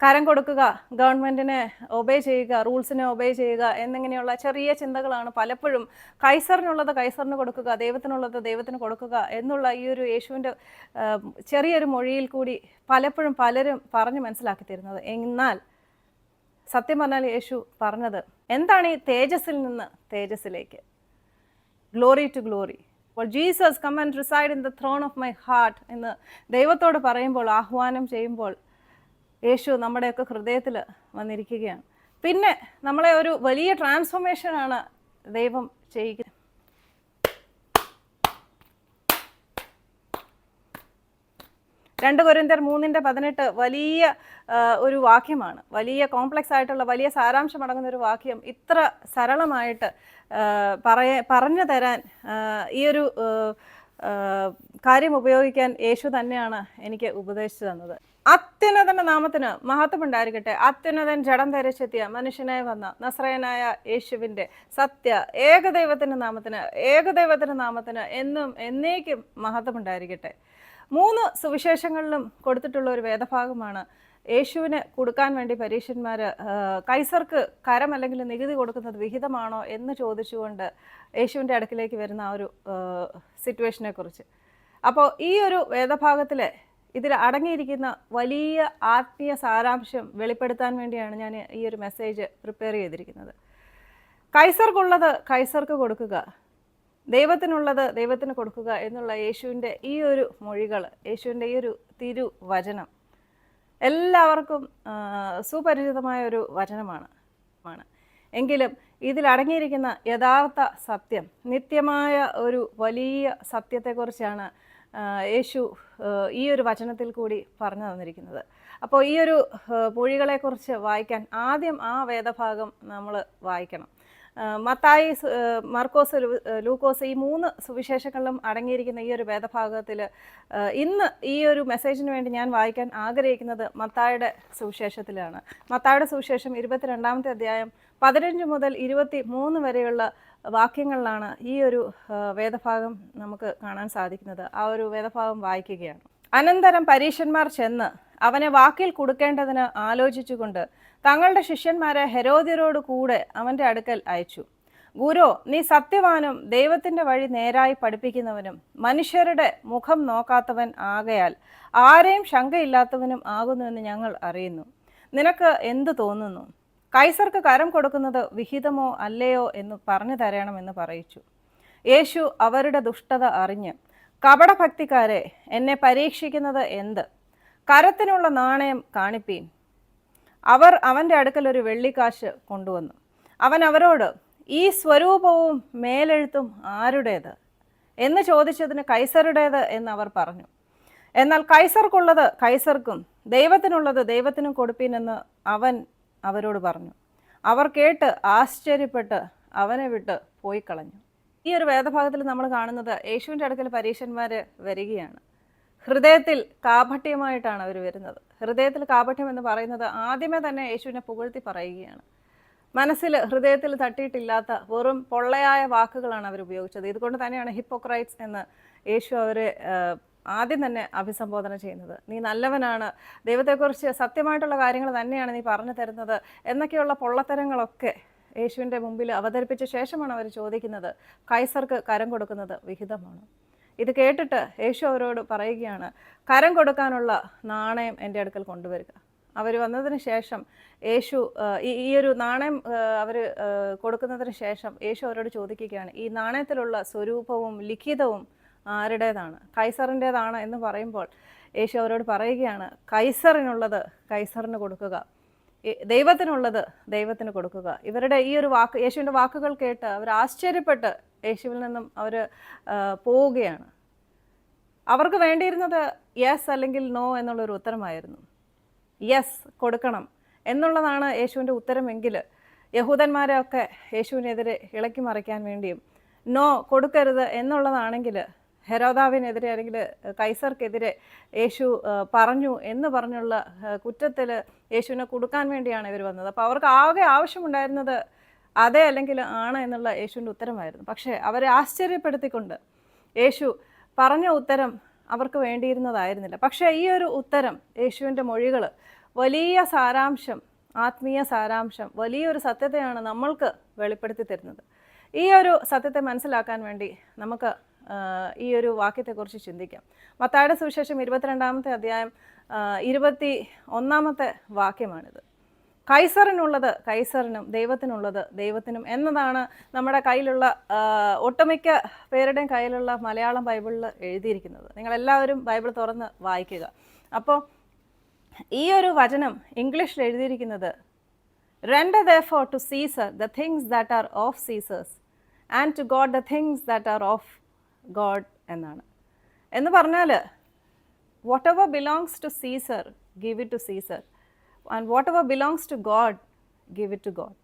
കരം കൊടുക്കുക, ഗവൺമെൻറ്റിനെ ഒബേ ചെയ്യുക, റൂൾസിനെ ഒബേ ചെയ്യുക എന്നിങ്ങനെയുള്ള ചെറിയ ചിന്തകളാണ് പലപ്പോഴും കൈസറിനുള്ളത് കൈസറിന് കൊടുക്കുക, ദൈവത്തിനുള്ളത് ദൈവത്തിന് കൊടുക്കുക എന്നുള്ള ഈ ഒരു യേശുവിൻ്റെ ചെറിയൊരു മൊഴിയിൽ കൂടി പലപ്പോഴും പലരും പറഞ്ഞ് മനസ്സിലാക്കി തരുന്നത്. എന്നാൽ സത്യം പറഞ്ഞാൽ യേശു പറഞ്ഞത് എന്താണ്? ഈ തേജസ്സിൽ നിന്ന് തേജസ്സിലേക്ക്, ഗ്ലോറി ടു ഗ്ലോറി. അപ്പോൾ Jesus come and reside in the throne of my heart എന്ന് ദൈവത്തോട് പറയുമ്പോൾ, ആഹ്വാനം ചെയ്യുമ്പോൾ യേശു നമ്മുടെയൊക്കെ ഹൃദയത്തിൽ വന്നിരിക്കുകയാണ്. പിന്നെ നമ്മളെ ഒരു വലിയ ട്രാൻസ്ഫോർമേഷനാണ് ദൈവം ചെയ്യുക. രണ്ട് കൊരിന്ത്യർ 3:18 വലിയ ഒരു വാക്യമാണ്. വലിയ കോംപ്ലക്സ് ആയിട്ടുള്ള വലിയ സാരാംശം അടങ്ങുന്ന ഒരു വാക്യം ഇത്ര സരളമായിട്ട് പറഞ്ഞു തരാൻ ഈ ഒരു കാര്യം ഉപയോഗിക്കാൻ യേശു തന്നെയാണ് എനിക്ക് ഉപദേശിച്ചു തന്നത്. അത്യുന്നതന്റെ നാമത്തിന് മഹത്വം ഉണ്ടായിരിക്കട്ടെ. അത്യുന്നതൻ ജഡം ധരിച്ചെത്തിയ മനുഷ്യനായി വന്ന നസ്രയനായ യേശുവിൻ്റെ സത്യ ഏകദൈവത്തിന്റെ നാമത്തിന് എന്നും എന്നേക്കും മഹത്വം ഉണ്ടായിരിക്കട്ടെ. 3 സുവിശേഷങ്ങളിലും കൊടുത്തിട്ടുള്ള ഒരു വേദഭാഗമാണ് യേശുവിന് കൊടുക്കാൻ വേണ്ടി പരീശന്മാർ കൈസർക്ക് കരം അല്ലെങ്കിൽ നികുതി കൊടുക്കുന്നത് വിഹിതമാണോ എന്ന് ചോദിച്ചുകൊണ്ട് യേശുവിൻ്റെ അടുക്കിലേക്ക് വരുന്ന ആ ഒരു സിറ്റുവേഷനെ കുറിച്ച്. അപ്പോൾ ഈ ഒരു വേദഭാഗത്തിൽ ഇതിൽ അടങ്ങിയിരിക്കുന്ന വലിയ ആത്മീയ സാരാംശം വെളിപ്പെടുത്താൻ വേണ്ടിയാണ് ഞാൻ ഈ ഒരു മെസ്സേജ് പ്രിപ്പയർ ചെയ്തിരിക്കുന്നത്. കൈസർക്കുള്ളത് കൈസർക്ക് കൊടുക്കുക, ദൈവത്തിനുള്ളത് ദൈവത്തിന് കൊടുക്കുക എന്നുള്ള യേശുവിൻ്റെ ഈ ഒരു മൊഴികൾ, യേശുവിൻ്റെ ഈ ഒരു തിരുവചനം എല്ലാവർക്കും സുപരിചിതമായ ഒരു വചനമാണ്. എങ്കിലും ഇതിലടങ്ങിയിരിക്കുന്ന യഥാർത്ഥ സത്യം, നിത്യമായ ഒരു വലിയ സത്യത്തെക്കുറിച്ചാണ് യേശു ഈ ഒരു വചനത്തിൽ കൂടി പറഞ്ഞു തന്നിരിക്കുന്നത്. അപ്പോൾ ഈ ഒരു മൊഴികളെക്കുറിച്ച് വായിക്കാൻ ആദ്യം ആ വേദഭാഗം നമ്മൾ വായിക്കണം. മത്തായി, മർക്കോസ്, ലൂക്കോസ് ഈ 3 സുവിശേഷങ്ങളിലും അടങ്ങിയിരിക്കുന്ന ഈ ഒരു വേദഭാഗത്തിൽ ഇന്ന് ഈ ഒരു മെസ്സേജിന് വേണ്ടി ഞാൻ വായിക്കാൻ ആഗ്രഹിക്കുന്നത് മത്തായിയുടെ സുവിശേഷത്തിലാണ്. മത്തായിയുടെ സുവിശേഷം 22-ാമത്തെ അധ്യായം 15 മുതൽ 23 വരെയുള്ള വാക്യങ്ങളിലാണ് ഈ ഒരു വേദഭാഗം നമുക്ക് കാണാൻ സാധിക്കുന്നത്. ആ ഒരു വേദഭാഗം വായിക്കുകയാണ്. അനന്തരം പരീശന്മാർ ചെന്ന് അവനെ വാക്കിൽ കൊടുക്കേണ്ടതിന് ആലോചിച്ചുകൊണ്ട് തങ്ങളുടെ ശിഷ്യന്മാരെ ഹെരോദ്യരോട് കൂടെ അവൻ്റെ അടുക്കൽ അയച്ചു. ഗുരു, നീ സത്യവാനും ദൈവത്തിൻ്റെ വഴി നേരായി പഠിപ്പിക്കുന്നവനും മനുഷ്യരുടെ മുഖം നോക്കാത്തവൻ ആകയാൽ ആരെയും ശങ്കയില്ലാത്തവനും ആകുന്നുവെന്ന് ഞങ്ങൾ അറിയുന്നു. നിനക്ക് എന്തു തോന്നുന്നു? കൈസർക്ക് കരം കൊടുക്കുന്നത് വിഹിതമോ അല്ലയോ എന്ന് പറഞ്ഞു തരണമെന്ന് പറയിച്ചു. യേശു അവരുടെ ദുഷ്ടത അറിഞ്ഞ്, കപടഭക്തിക്കാരെ, എന്നെ പരീക്ഷിക്കുന്നത് എന്ത്? കരത്തിനുള്ള നാണയം കാണിപ്പീൻ. അവർ അവൻ്റെ അടുക്കൽ ഒരു വെള്ളിക്കാശ് കൊണ്ടുവന്നു. അവൻ അവരോട്, ഈ സ്വരൂപവും മേലെഴുത്തും ആരുടേത് എന്ന് ചോദിച്ചതിന് കൈസറുടേത് എന്ന് അവർ പറഞ്ഞു. എന്നാൽ കൈസർക്കുള്ളത് കൈസർക്കും ദൈവത്തിനുള്ളത് ദൈവത്തിനും കൊടുപ്പീൻ എന്ന് അവൻ അവരോട് പറഞ്ഞു. അവർ കേട്ട് ആശ്ചര്യപ്പെട്ട് അവനെ വിട്ട് പോയി കളഞ്ഞു. ഈ ഒരു വേദഭാഗത്തിൽ നമ്മൾ കാണുന്നത് യേശുവിൻ്റെ അടുക്കൽ പരീശന്മാർ വരികയാണ്. ഹൃദയത്തിൽ കാപട്യമായിട്ടാണ് അവർ വരുന്നത്. ഹൃദയത്തിൽ കാപട്യം എന്ന് പറയുന്നത് ആദ്യമേ തന്നെ യേശുവിനെ പുകഴ്ത്തി പറയുകയാണ്. മനസ്സിൽ, ഹൃദയത്തിൽ തട്ടിയിട്ടില്ലാത്ത വെറും പൊള്ളയായ വാക്കുകളാണ് അവർ ഉപയോഗിച്ചത്. ഇതുകൊണ്ട് തന്നെയാണ് ഹിപ്പോക്രൈറ്റ്സ് എന്ന് യേശു അവരെ ആദ്യം തന്നെ അഭിസംബോധന ചെയ്യുന്നത്. നീ നല്ലവനാണ്, ദൈവത്തെക്കുറിച്ച് സത്യമായിട്ടുള്ള കാര്യങ്ങൾ തന്നെയാണ് നീ പറഞ്ഞു തരുന്നത് എന്നൊക്കെയുള്ള പൊള്ളത്തരങ്ങളൊക്കെ യേശുവിൻ്റെ മുമ്പിൽ അവതരിപ്പിച്ച ശേഷമാണ് അവർ ചോദിക്കുന്നത്, കൈസർക്ക് കരം കൊടുക്കുന്നത് വിഹിതമാണ്. ഇത് കേട്ടിട്ട് യേശു അവരോട് പറയുകയാണ്, കരം കൊടുക്കാനുള്ള നാണയം എൻ്റെ അടുക്കൽ കൊണ്ടുവരിക. അവർ വന്നതിന് ശേഷം യേശു ഈ ഒരു നാണയം അവർ കൊടുക്കുന്നതിന് ശേഷം യേശു അവരോട് ചോദിക്കുകയാണ്, ഈ നാണയത്തിലുള്ള സ്വരൂപവും ലിഖിതവും ആരുടേതാണ്? കൈസറിൻ്റേതാണ് എന്ന് പറയുമ്പോൾ യേശു അവരോട് പറയുകയാണ്, കൈസറിനുള്ളത് കൈസറിന് കൊടുക്കുക, ദൈവത്തിനുള്ളത് ദൈവത്തിന് കൊടുക്കുക. ഇവരുടെ ഈ ഒരു വാക്ക്, യേശുവിൻ്റെ വാക്കുകൾ കേട്ട് അവർ ആശ്ചര്യപ്പെട്ട് യേശുവിൽ നിന്നും അവർ പോവുകയാണ്. അവർക്ക് വേണ്ടിയിരുന്നത് യെസ് അല്ലെങ്കിൽ നോ എന്നുള്ളൊരു ഉത്തരമായിരുന്നു. യെസ്, കൊടുക്കണം എന്നുള്ളതാണ് യേശുവിൻ്റെ ഉത്തരമെങ്കിൽ യഹൂദന്മാരെ ഒക്കെ യേശുവിനെതിരെ ഇളക്കി മറിക്കാൻ വേണ്ടിയും നോ, കൊടുക്കരുത് എന്നുള്ളതാണെങ്കിൽ ഹെരോദാവിനെതിരെ അല്ലെങ്കിൽ കൈസർക്കെതിരെ യേശു പറഞ്ഞു എന്ന് പറഞ്ഞുള്ള കുറ്റത്തിൽ യേശുവിനെ കൊടുക്കാൻ വേണ്ടിയാണ് ഇവർ വന്നത്. അപ്പോൾ അവർക്ക് ആകെ ആവശ്യമുണ്ടായിരുന്നത് അതെ അല്ലെങ്കിൽ ആണ് എന്നുള്ള യേശുവിൻ്റെ ഉത്തരമായിരുന്നു. പക്ഷേ അവരെ ആശ്ചര്യപ്പെടുത്തിക്കൊണ്ട് യേശു പറഞ്ഞ ഉത്തരം അവർക്ക് വേണ്ടിയിരുന്നതായിരുന്നില്ല. പക്ഷേ ഈ ഒരു ഉത്തരം, യേശുവിൻ്റെ മൊഴികൾ വലിയ സാരാംശം, ആത്മീയ സാരാംശം, വലിയൊരു സത്യത്തെയാണ് നമ്മൾക്ക് വെളിപ്പെടുത്തി തരുന്നത്. ഈ ഒരു സത്യത്തെ മനസ്സിലാക്കാൻ വേണ്ടി നമുക്ക് ഈ ഒരു വാക്യത്തെക്കുറിച്ച് ചിന്തിക്കാം. മത്തായിയുടെ സുവിശേഷം 22-ാമത്തെ അധ്യായം 21-ാമത്തെ വാക്യമാണിത്. കൈസറിനുള്ളത് കൈസറിനും ദൈവത്തിനുള്ളത് ദൈവത്തിനും എന്നതാണ് നമ്മുടെ കയ്യിലുള്ള ഒട്ടുമിക്ക പേരുടെയും കയ്യിലുള്ള മലയാളം ബൈബിളിൽ എഴുതിയിരിക്കുന്നത്. നിങ്ങളെല്ലാവരും ബൈബിൾ തുറന്ന് വായിക്കുക. അപ്പോൾ ഈ ഒരു വചനം ഇംഗ്ലീഷിൽ എഴുതിയിരിക്കുന്നത് render therefore to Caesar the things that are of Caesar's and to God the things that are of God എന്നാണ്. എന്ന് പറഞ്ഞാൽ whatever belongs to Caesar, give it to Caesar, and whatever belongs to God, give it to God.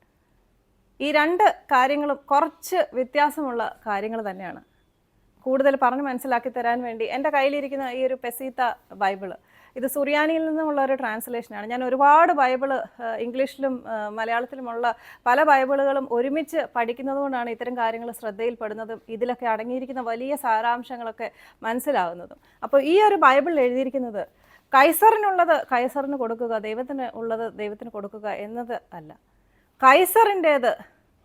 ഈ രണ്ട് കാര്യങ്ങളും കുറച്ച് വ്യത്യാസമുള്ള കാര്യങ്ങൾ തന്നെയാണ്. കൂടുതൽ പറഞ്ഞ് മനസ്സിലാക്കി തരാൻ വേണ്ടി എൻ്റെ കയ്യിലിരിക്കുന്ന ഈ ഒരു പെസീത്ത ബൈബിള്, ഇത് സുറിയാനിയിൽ നിന്നുമുള്ള ഒരു ട്രാൻസ്ലേഷനാണ്. ഞാൻ ഒരുപാട് ബൈബിള് ഇംഗ്ലീഷിലും മലയാളത്തിലുമുള്ള പല ബൈബിളുകളും ഒരുമിച്ച് പഠിക്കുന്നത് കൊണ്ടാണ് ഇത്തരം കാര്യങ്ങൾ ശ്രദ്ധയിൽപ്പെടുന്നതും ഇതിലൊക്കെ അടങ്ങിയിരിക്കുന്ന വലിയ സാരാംശങ്ങളൊക്കെ മനസ്സിലാവുന്നതും. അപ്പോൾ ഈ ഒരു ബൈബിളിൽ എഴുതിയിരിക്കുന്നത് കൈസറിനുള്ളത് കൈസറിന് കൊടുക്കുക, ദൈവത്തിന് ഉള്ളത് ദൈവത്തിന് കൊടുക്കുക എന്നത് അല്ല. കൈസറിൻ്റേത്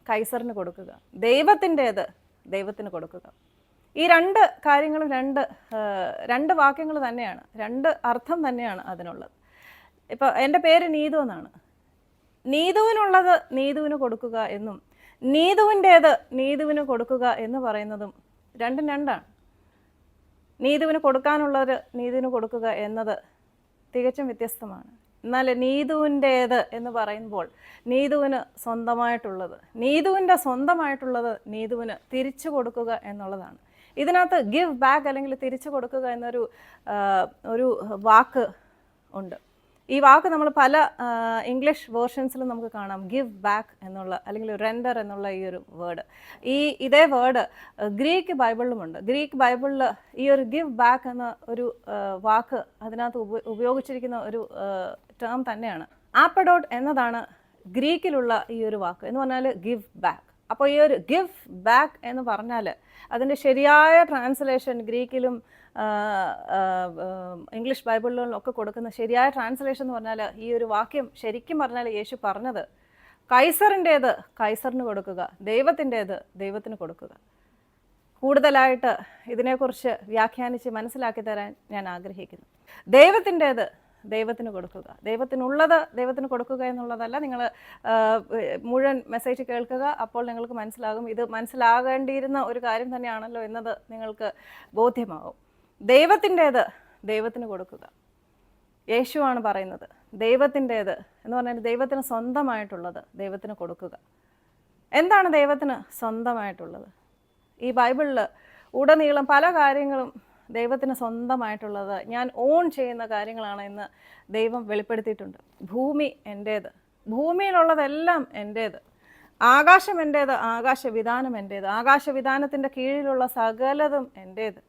കൈസറിന് കൊടുക്കുക, ദൈവത്തിൻ്റേത് ദൈവത്തിന് കൊടുക്കുക. ഈ രണ്ട് കാര്യങ്ങളും രണ്ട് വാക്യങ്ങൾ തന്നെയാണ്, രണ്ട് അർത്ഥം തന്നെയാണ് അതിനുള്ളത്. ഇപ്പോൾ എൻ്റെ പേര് നീതു എന്നാണ്. നീതുവിനുള്ളത് നീതുവിന് കൊടുക്കുക എന്നും നീതുവിൻ്റേത് നീതുവിന് കൊടുക്കുക എന്ന് പറയുന്നതും രണ്ടും രണ്ടാണ്. നീതുവിന് കൊടുക്കാനുള്ളത് നീതുവിന് കൊടുക്കുക എന്നത് തികച്ചും വ്യത്യസ്തമാണ്. എന്നാൽ നീതുവിൻ്റേത് എന്ന് പറയുമ്പോൾ നീതുവിന് സ്വന്തമായിട്ടുള്ളത്, നീതുവിൻ്റെ സ്വന്തമായിട്ടുള്ളത് നീതുവിന് തിരിച്ചു കൊടുക്കുക എന്നുള്ളതാണ്. ഇതിനകത്ത് ഗിവ് ബാക്ക് അല്ലെങ്കിൽ തിരിച്ചു കൊടുക്കുക എന്നൊരു ഒരു വാക്ക് ഉണ്ട്. ഈ വാക്ക് നമ്മൾ പല ഇംഗ്ലീഷ് വേർഷൻസിലും നമുക്ക് കാണാം, ഗിവ് ബാക്ക് എന്നുള്ള അല്ലെങ്കിൽ റെൻഡർ എന്നുള്ള ഈ ഒരു വേർഡ്. ഇതേ വേർഡ് ഗ്രീക്ക് ബൈബിളിലുമുണ്ട്. ഗ്രീക്ക് ബൈബിളിൽ ഈ ഒരു ഗിവ് ബാക്ക് എന്ന ഒരു വാക്ക് അതിനകത്ത് ഉപയോഗിച്ചിരിക്കുന്ന ഒരു ടേം തന്നെയാണ്. ആപ്പഡോട്ട് എന്നതാണ് ഗ്രീക്കിലുള്ള ഈ ഒരു വാക്ക് എന്ന് പറഞ്ഞാൽ ഗിവ് ബാക്ക്. അപ്പോൾ ഈ ഒരു ഗിവ് ബാക്ക് എന്ന് പറഞ്ഞാൽ അതിൻ്റെ ശരിയായ ട്രാൻസ്ലേഷൻ ഗ്രീക്കിലും ഇംഗ്ലീഷ് ബൈബിളിലും ഒക്കെ കൊടുക്കുന്ന ശരിയായ ട്രാൻസ്ലേഷൻ എന്ന് പറഞ്ഞാൽ ഈ ഒരു വാക്യം ശരിക്കും പറഞ്ഞാൽ യേശു പറഞ്ഞത് കൈസറിൻ്റേത് കൈസറിന് കൊടുക്കുക, ദൈവത്തിൻ്റേത് ദൈവത്തിന് കൊടുക്കുക. കൂടുതലായിട്ട് ഇതിനെക്കുറിച്ച് വ്യാഖ്യാനിച്ച് മനസ്സിലാക്കി തരാൻ ഞാൻ ആഗ്രഹിക്കുന്നു. ദൈവത്തിൻ്റേത് ദൈവത്തിന് കൊടുക്കുക, ദൈവത്തിനുള്ളത് ദൈവത്തിന് കൊടുക്കുക എന്നുള്ളതല്ല. നിങ്ങൾ മുഴുവൻ മെസ്സേജ് കേൾക്കുക, അപ്പോൾ നിങ്ങൾക്ക് മനസ്സിലാകും. ഇത് മനസ്സിലാകേണ്ടിയിരുന്ന ഒരു കാര്യം തന്നെയാണല്ലോ എന്നത് നിങ്ങൾക്ക് ബോധ്യമാവും. ദൈവത്തിൻ്റേത് ദൈവത്തിന് കൊടുക്കുക. യേശുവാണ് പറയുന്നത് ദൈവത്തിൻ്റേത് എന്ന് പറഞ്ഞാൽ ദൈവത്തിന് സ്വന്തമായിട്ടുള്ളത് ദൈവത്തിന് കൊടുക്കുക. എന്താണ് ദൈവത്തിന് സ്വന്തമായിട്ടുള്ളത്? ഈ ബൈബിളിൽ ഉടനീളം പല കാര്യങ്ങളും ദൈവത്തിന് സ്വന്തമായിട്ടുള്ളത്, ഞാൻ ഓൺ ചെയ്യുന്ന കാര്യങ്ങളാണ് എന്ന് ദൈവം വെളിപ്പെടുത്തിയിട്ടുണ്ട്. ഭൂമി എൻ്റേത്, ഭൂമിയിലുള്ളതെല്ലാം എൻ്റേത്. ആകാശം എൻ്റേത്, ആകാശവിധാനം എൻ്റേത്, ആകാശവിധാനത്തിൻ്റെ കീഴിലുള്ള സകലതും എൻ്റേത്.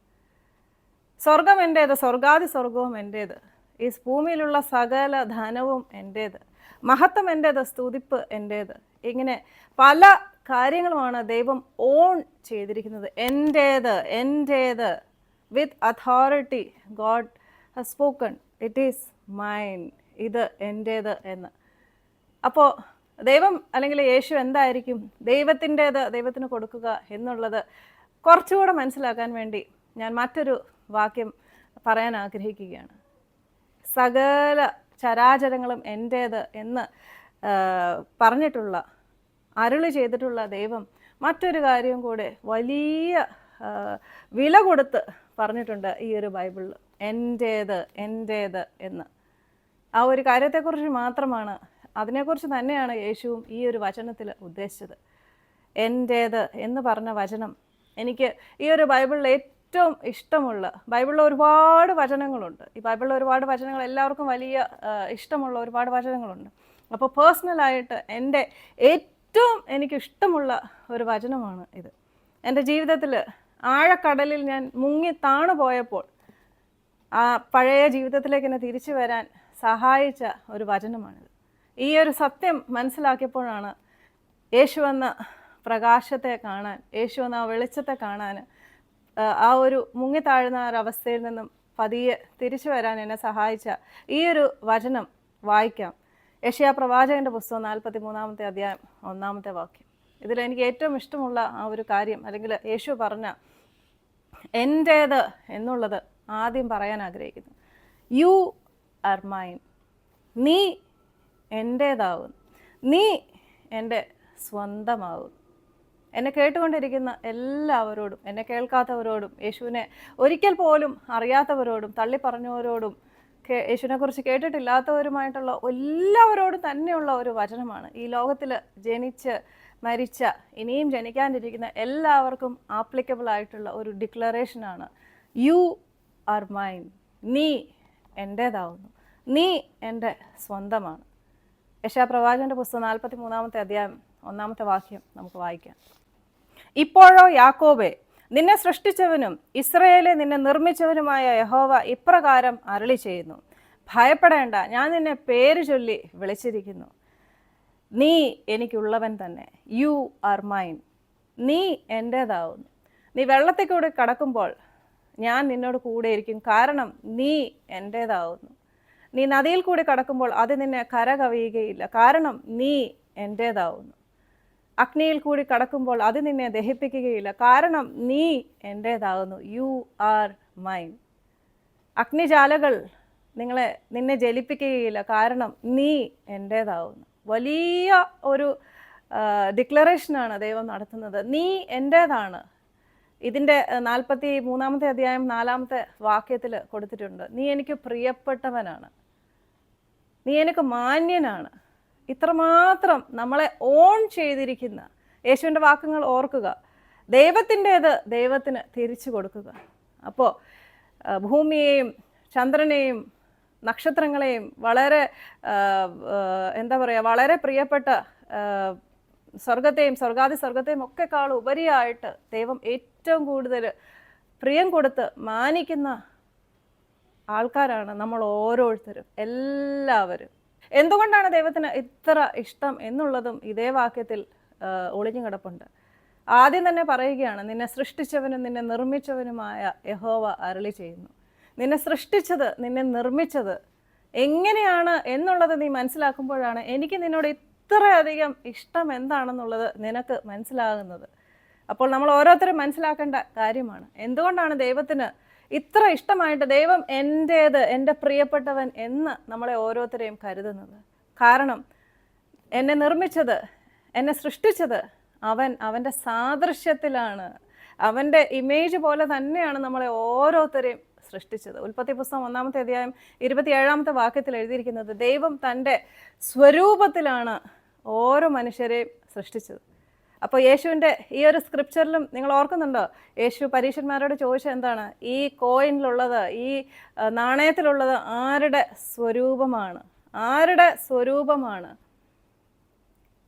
സ്വർഗം എൻ്റേത്, സ്വർഗാദി സ്വർഗവും എൻ്റേത്. ഈ ഭൂമിയിലുള്ള സകല ധനവും എൻ്റേത്. മഹത്വം എൻ്റേത്, സ്തുതിപ്പ് എൻ്റേത്. ഇങ്ങനെ പല കാര്യങ്ങളുമാണ് ദൈവം ഓൺ ചെയ്തിരിക്കുന്നത്. എൻ്റേത് എൻ്റേത്. വിത്ത് authority God has spoken, it is mine, ഇത് എൻ്റേത് എന്ന്. അപ്പോൾ ദൈവം അല്ലെങ്കിൽ യേശു എന്തായിരിക്കും ദൈവത്തിൻ്റേത് ദൈവത്തിന് കൊടുക്കുക എന്നുള്ളത് കുറച്ചുകൂടെ മനസ്സിലാക്കാൻ വേണ്ടി ഞാൻ മറ്റൊരു വാക്യം പറയാൻ ആഗ്രഹിക്കുകയാണ്. സകല ചരാചരങ്ങളും എൻ്റേത് എന്ന് പറഞ്ഞിട്ടുള്ള അരുളി ചെയ്തിട്ടുള്ള ദൈവം മറ്റൊരു കാര്യം കൂടെ വലിയ വില കൊടുത്ത് പറഞ്ഞിട്ടുണ്ട് ഈ ഒരു ബൈബിളിൽ, എൻ്റേത് എൻ്റേത് എന്ന്. ആ ഒരു കാര്യത്തെക്കുറിച്ച് മാത്രമാണ്, അതിനെക്കുറിച്ച് തന്നെയാണ് യേശുവും ഈ ഒരു വചനത്തിൽ ഉദ്ദേശിച്ചത്. എൻ്റേത് എന്ന് പറഞ്ഞ വചനം എനിക്ക് ഈ ഒരു ബൈബിളിൽ ഏറ്റവും ഇഷ്ടമുള്ള, ബൈബിളിൽ ഒരുപാട് വചനങ്ങളുണ്ട്. ഈ ബൈബിളിൽ ഒരുപാട് വചനങ്ങൾ എല്ലാവർക്കും വലിയ ഇഷ്ടമുള്ള ഒരുപാട് വചനങ്ങളുണ്ട്. അപ്പോൾ പേഴ്സണലായിട്ട് എൻ്റെ ഏറ്റവും എനിക്കിഷ്ടമുള്ള ഒരു വചനമാണ് ഇത്. എൻ്റെ ജീവിതത്തിൽ ആഴക്കടലിൽ ഞാൻ മുങ്ങി താണു പോയപ്പോൾ ആ പഴയ ജീവിതത്തിലേക്ക് എന്നെ തിരിച്ചു വരാൻ സഹായിച്ച ഒരു വചനമാണിത്. ഈ ഒരു സത്യം മനസ്സിലാക്കിയപ്പോഴാണ് യേശു എന്ന പ്രകാശത്തെ കാണാൻ, യേശു എന്ന ആ വെളിച്ചത്തെ കാണാൻ, ആ ഒരു മുങ്ങിത്താഴുന്ന ഒരവസ്ഥയിൽ നിന്നും പതിയെ തിരിച്ചു വരാൻ എന്നെ സഹായിച്ച ഈ ഒരു വചനം വായിക്കാം. യെശയ്യാ പ്രവാചകന്റെ പുസ്തകം 43-ാമത്തെ അധ്യായം 1-ാമത്തെ വാക്യം. ഇതിൽ എനിക്ക് ഏറ്റവും ഇഷ്ടമുള്ള ആ ഒരു കാര്യം, അല്ലെങ്കിൽ യേശു പറഞ്ഞ എൻ്റേത് എന്നുള്ളത് ആദ്യം പറയാൻ ആഗ്രഹിക്കുന്നു. U are mine. നീ എൻ്റേതാവുന്നു, നീ എൻ്റെ സ്വന്തമാവുന്നു. എന്നെ കേട്ടുകൊണ്ടിരിക്കുന്ന എല്ലാവരോടും, എന്നെ കേൾക്കാത്തവരോടും, യേശുവിനെ ഒരിക്കൽ പോലും അറിയാത്തവരോടും, തള്ളിപ്പറഞ്ഞവരോടും, യേശുവിനെക്കുറിച്ച് കേട്ടിട്ടില്ലാത്തവരുമായിട്ടുള്ള എല്ലാവരോടും തന്നെയുള്ള ഒരു വചനമാണ്. ഈ ലോകത്തിൽ ജനിച്ച് മരിച്ച ഇനിയും ജനിക്കാനിരിക്കുന്ന എല്ലാവർക്കും ആപ്ലിക്കബിൾ ആയിട്ടുള്ള ഒരു ഡിക്ലറേഷനാണ്. U are mine. നീ എൻ്റേതാവുന്നു, നീ എൻ്റെ സ്വന്തമാണ്. യെശയ്യാ പ്രവാചകന്റെ പുസ്തകം 43-ാമത്തെ അധ്യായം 1-ാമത്തെ വാക്യം നമുക്ക് വായിക്കാം. ഇപ്പോഴോ യാക്കോബേ, നിന്നെ സൃഷ്ടിച്ചവനും ഇസ്രായേലെ നിന്നെ നിർമ്മിച്ചവനുമായ യഹോവ ഇപ്രകാരം അരുളി ചെയ്യുന്നു, ഭയപ്പെടേണ്ട, ഞാൻ നിന്നെ പേര് ചൊല്ലി വിളിച്ചിരിക്കുന്നു. നീ എനിക്കുള്ളവൻ തന്നെ. U are mine. നീ എൻ്റേതാവുന്നു. നീ വെള്ളത്തിൽ കൂടെ കടക്കുമ്പോൾ ഞാൻ നിന്നോട് കൂടെ ഇരിക്കും, കാരണം നീ എൻ്റേതാവുന്നു. നീ നദിയിൽ കൂടി കടക്കുമ്പോൾ അത് നിന്നെ കര കവിയുകയില്ല, കാരണം നീ എൻ്റേതാവുന്നു. അഗ്നിയിൽ കൂടി കടക്കുമ്പോൾ അത് നിന്നെ ദഹിപ്പിക്കുകയില്ല, കാരണം നീ എൻ്റേതാകുന്നു. You are mine. അഗ്നിജാലകൾ നിന്നെ ജലിപ്പിക്കുകയില്ല, കാരണം നീ എൻ്റേതാവുന്നു. വലിയ ഒരു ഡിക്ലറേഷനാണ് ദൈവം നടത്തുന്നത്. നീ എൻ്റേതാണ്. ഇതിൻ്റെ 43-ാമത്തെ അധ്യായം 4-ാമത്തെ വാക്യത്തിൽ കൊടുത്തിട്ടുണ്ട്, നീ എനിക്ക് പ്രിയപ്പെട്ടവനാണ്, നീ എനിക്ക് മാന്യനാണ്. ഇത്രമാത്രം നമ്മളെ ഓൺ ചെയ്തിരിക്കുന്ന യേശുവിൻ്റെ വാക്കുകൾ ഓർക്കുക. ദൈവത്തിൻ്റേത് ദൈവത്തിന് തിരിച്ചു കൊടുക്കുക. അപ്പോൾ ഭൂമിയെയും ചന്ദ്രനെയും നക്ഷത്രങ്ങളെയും വളരെ വളരെ പ്രിയപ്പെട്ട സ്വർഗത്തെയും സ്വർഗത്തെയും ഒക്കെക്കാൾ ഉപരിയായിട്ട് ദൈവം ഏറ്റവും കൂടുതൽ പ്രിയം കൊടുത്ത് മാനിക്കുന്ന ആൾക്കാരാണ് നമ്മൾ ഓരോരുത്തരും, എല്ലാവരും. എന്തുകൊണ്ടാണ് ദൈവത്തിന് ഇത്ര ഇഷ്ടം എന്നുള്ളതും ഇതേ വാക്യത്തിൽ ഒളിഞ്ഞു കിടപ്പുണ്ട്. ആദ്യം തന്നെ പറയുകയാണ്, നിന്നെ സൃഷ്ടിച്ചവനും നിന്നെ നിർമ്മിച്ചവനുമായ യഹോവ അരുളി ചെയ്യുന്നു. നിന്നെ സൃഷ്ടിച്ചത്, നിന്നെ നിർമ്മിച്ചത് എങ്ങനെയാണ് എന്നുള്ളത് നീ മനസ്സിലാക്കുമ്പോഴാണ് എനിക്ക് നിന്നോട് ഇത്രയധികം ഇഷ്ടം എന്താണെന്നുള്ളത് നിനക്ക് മനസ്സിലാകുന്നത്. അപ്പോൾ നമ്മൾ ഓരോരുത്തരും മനസ്സിലാക്കേണ്ട കാര്യമാണ്, എന്തുകൊണ്ടാണ് ദൈവത്തിന് ഇത്ര ഇഷ്ടമായിട്ട് ദൈവം എൻ്റേത്, എൻ്റെ പ്രിയപ്പെട്ടവൻ എന്ന് നമ്മളെ ഓരോരുത്തരെയും കരുതുന്നത്. കാരണം എന്നെ നിർമ്മിച്ചത്, എന്നെ സൃഷ്ടിച്ചത് അവൻ്റെ സാദൃശ്യത്തിലാണ്, അവൻ്റെ ഇമേജ് പോലെ തന്നെയാണ് നമ്മളെ ഓരോരുത്തരെയും സൃഷ്ടിച്ചത്. ഉൽപ്പത്തി പുസ്തകം 1-ാമത്തെ അധ്യായം 27-ാമത്തെ വാക്യത്തിൽ എഴുതിയിരിക്കുന്നത്, ദൈവം തൻ്റെ സ്വരൂപത്തിലാണ് ഓരോ മനുഷ്യരെയും സൃഷ്ടിച്ചത്. അപ്പോൾ യേശുവിൻ്റെ ഈ ഒരു സ്ക്രിപ്ചറിലും നിങ്ങൾ ഓർക്കുന്നുണ്ടോ, യേശു പരീശന്മാരോട് ചോദിച്ചത് എന്താണ്? ഈ കോയിനിലുള്ളത്, ഈ നാണയത്തിലുള്ളത് ആരുടെ സ്വരൂപമാണ്? ആരുടെ സ്വരൂപമാണ്?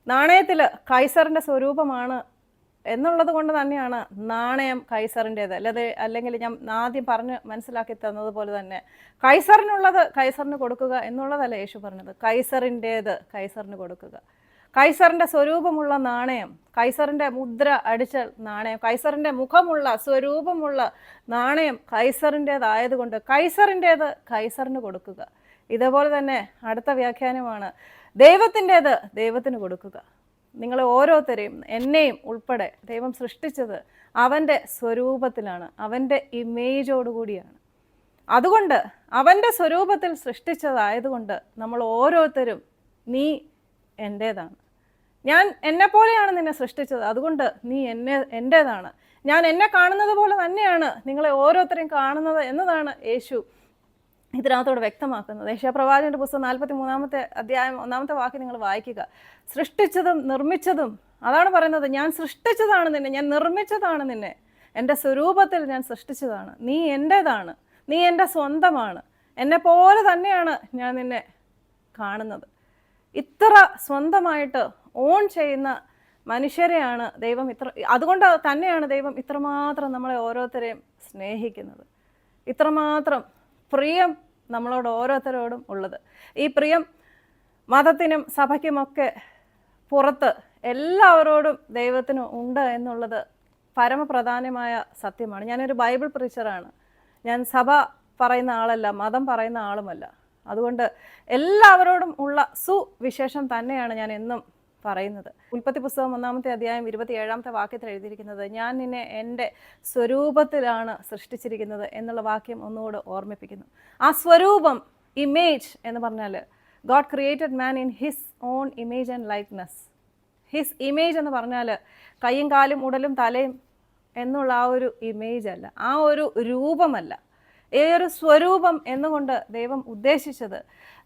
നാണയത്തിൽ കൈസറിൻ്റെ സ്വരൂപമാണ് എന്നുള്ളത് കൊണ്ട് തന്നെയാണ് നാണയം കൈസറിൻ്റേത്. അല്ലെങ്കിൽ ഞാൻ ആദ്യം പറഞ്ഞ് മനസ്സിലാക്കി തന്നതുപോലെ തന്നെ കൈസറിനുള്ളത് കൈസറിന് കൊടുക്കുക എന്നുള്ളതല്ല യേശു പറഞ്ഞത്. കൈസറിൻ്റേത് കൈസറിന് കൊടുക്കുക. കൈസറിൻ്റെ സ്വരൂപമുള്ള നാണയം, കൈസറിൻ്റെ മുദ്ര അടിച്ച നാണയം, കൈസറിൻ്റെ മുഖമുള്ള സ്വരൂപമുള്ള നാണയം കൈസറിൻ്റേതായതുകൊണ്ട് കൈസറിൻ്റേത് കൈസറിന് കൊടുക്കുക. ഇതേപോലെ തന്നെ അടുത്ത വ്യാഖ്യാനമാണ്, ദൈവത്തിൻ്റേത് ദൈവത്തിന് കൊടുക്കുക. നിങ്ങളെ ഓരോരുത്തരെയും, എന്നെയും ഉൾപ്പെടെ ദൈവം സൃഷ്ടിച്ചത് അവൻ്റെ സ്വരൂപത്തിലാണ്, അവൻ്റെ ഇമേജോടുകൂടിയാണ്. അതുകൊണ്ട് അവൻ്റെ സ്വരൂപത്തിൽ സൃഷ്ടിച്ചതായതുകൊണ്ട് നമ്മൾ ഓരോരുത്തരും നീ എൻ്റേതാണ്. ഞാൻ എന്നെപ്പോലെയാണ് നിന്നെ സൃഷ്ടിച്ചത്, അതുകൊണ്ട് നീ എൻ്റേതാണ്. ഞാൻ എന്നെ കാണുന്നത് പോലെ തന്നെയാണ് നിങ്ങളെ ഓരോരുത്തരെയും കാണുന്നത് എന്നതാണ് യേശു ഇതിനകത്തോട് വ്യക്തമാക്കുന്നത്. യെശയ്യാ പ്രവാചകന്റെ പുസ്തകം 43-ാമത്തെ അധ്യായം 1-ാമത്തെ വാക്യം നിങ്ങൾ വായിക്കുക. സൃഷ്ടിച്ചതും നിർമ്മിച്ചതും, അതാണ് പറയുന്നത്, ഞാൻ സൃഷ്ടിച്ചതാണ് നിന്നെ, ഞാൻ നിർമ്മിച്ചതാണ് നിന്നെ, എൻ്റെ സ്വരൂപത്തിൽ ഞാൻ സൃഷ്ടിച്ചതാണ്, നീ എൻ്റേതാണ്, നീ എൻ്റെ സ്വന്തമാണ്, എന്നെ പോലെ തന്നെയാണ് ഞാൻ നിന്നെ കാണുന്നത്. ഇത്ര സ്വന്തമായിട്ട് ഓൺ ചെയ്യുന്ന മനുഷ്യരെയാണ് ദൈവം അതുകൊണ്ട് തന്നെയാണ് ദൈവം ഇത്രമാത്രം നമ്മളെ ഓരോരുത്തരെയും സ്നേഹിക്കുന്നത്, ഇത്രമാത്രം പ്രിയം നമ്മളോട് ഓരോരുത്തരോടും ഉള്ളത്. ഈ പ്രിയം മതത്തിനും സഭയ്ക്കുമൊക്കെ പുറത്ത് എല്ലാവരോടും ദൈവത്തിന് ഉണ്ട് എന്നുള്ളത് പരമപ്രധാനമായ സത്യമാണ്. ഞാനൊരു ബൈബിൾ പ്രീച്ചറാണ്. ഞാൻ സഭ പറയുന്ന ആളല്ല, മതം പറയുന്ന ആളുമല്ല. അതുകൊണ്ട് എല്ലാവരോടും ഉള്ള സുവിശേഷം തന്നെയാണ് ഞാൻ എന്നും പറയുന്നത്. ഉൽപ്പത്തി പുസ്തകം 1-ാമത്തെ അധ്യായം 27-ാമത്തെ വാക്യത്തിൽ എഴുതിയിരിക്കുന്നത്, ഞാൻ നിന്നെ എൻ്റെ സ്വരൂപത്തിലാണ് സൃഷ്ടിച്ചിരിക്കുന്നത് എന്നുള്ള വാക്യം ഒന്നുകൂടെ ഓർമ്മിപ്പിക്കുന്നു. ആ സ്വരൂപം, ഇമേജ് എന്ന് പറഞ്ഞാൽ God created man in his own image and likeness. His image എന്ന് പറഞ്ഞാൽ കൈയും കാലും ഉടലും തലയും എന്നുള്ള ആ ഒരു ഇമേജ് അല്ല, ആ ഒരു രൂപമല്ല. ഈ ഒരു സ്വരൂപം എന്നുകൊണ്ട് ദൈവം ഉദ്ദേശിച്ചത്,